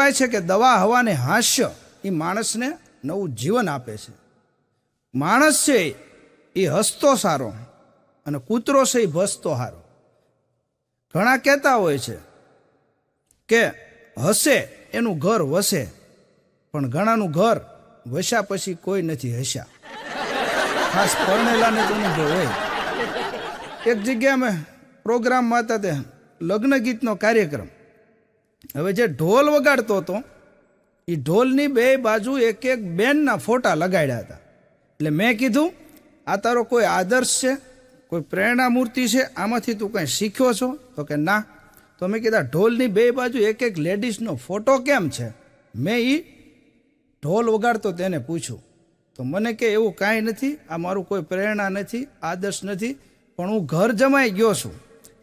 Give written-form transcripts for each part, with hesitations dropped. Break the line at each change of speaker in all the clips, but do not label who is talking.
કહેવાય છે કે દવા હવાને હાસ્ય એ માણસને નવું જીવન આપે છે. માણસ છે એ હસતો સારો અને કૂતરો છે એ ભસતો સારો. ઘણા કહેતા હોય છે કે હસે એનું ઘર વસે, પણ ઘણાનું ઘર વસ્યા પછી કોઈ નથી હસ્યા. ખાસ પરણેલાને તો અનુભવ હોય. એક જગ્યાએ અમે પ્રોગ્રામમાં હતા, તે લગ્ન ગીતનો કાર્યક્રમ. હવે જે ઢોલ વગાડતો હતો એ ઢોલની બે બાજુ એક એક બેનના ફોટા લગાડ્યા હતા. એટલે મેં કીધું, આ તારો કોઈ આદર્શ છે, કોઈ પ્રેરણા મૂર્તિ છે, આમાંથી તું કંઈ શીખ્યો છો? તો કે ના. તો મેં કીધા ઢોલની બે બાજુ એક એક લેડીઝનો ફોટો કેમ છે? મેં એ ઢોલ વગાડતો તેને પૂછ્યું. તો મને કે એવું કાંઈ નથી, આ મારું કોઈ પ્રેરણા નથી, આદર્શ નથી, પણ હું ઘર જમાઈ ગયો છું.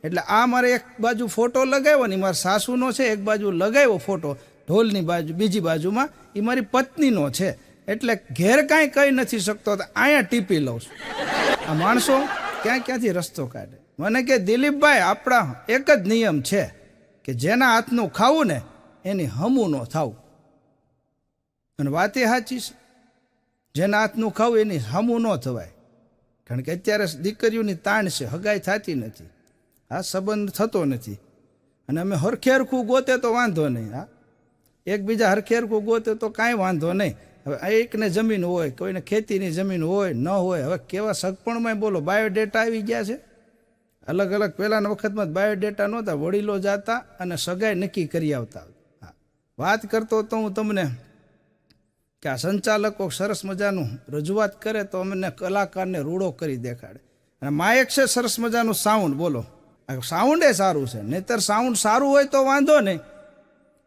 એટલે આ મારે એક બાજુ ફોટો લગાવ્યો ને મારા સાસુનો છે, એક બાજુ લગાવ્યો ફોટો ઢોલની બાજુ, બીજી બાજુમાં એ મારી પત્નીનો છે. એટલે ઘેર કાંઈ કહી નથી શકતો, તો અહીંયા ટીપી લઉં છું. આ માણસો ક્યાંથી રસ્તો કાઢે. મને કે દિલીપભાઈ, આપણા એક જ નિયમ છે કે જેના હાથનું ખાવું ને એની હમું ન થાવું. અને વાત એ સાચી છે, જેના હાથનું ખાવું એની હમું ન થવાય. કારણ કે અત્યારે દીકરીઓની તાણ છે, હગાઈ થતી નથી, આ સંબંધ થતો નથી. અને અમે હરખે હરખું ગોતે તો વાંધો નહીં, હા એકબીજા હરખે હરખું ગોતે તો કાંઈ વાંધો નહીં. હવે એકને જમીન હોય, કોઈને ખેતીની જમીન હોય ન હોય. હવે કેવા સગપણમાં બોલો બાયોડેટા આવી ગયા છે. અલગ અલગ પહેલાંના વખતમાં બાયોડેટા નહોતા, વડીલો જાતા અને સગાઈ નક્કી કરી આવતા. હા, વાત કરતો તો હું તમને કે આ સંચાલકો સરસ મજાનું રજૂઆત કરે તો અમને કલાકારને રૂડો કરી દેખાડે. અને માયક છે સરસ મજાનું સાઉન્ડ, બોલો સાઉન્ડ એ સારું છે. નહીતર સાઉન્ડ સારું હોય તો વાંધો નહીં,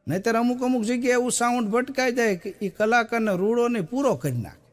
નહીતર અમુક જગ્યાએ એવું સાઉન્ડ ભટકાઈ જાય કે એ કલાકારને રૂડો નહીં પૂરો કરી નાખે.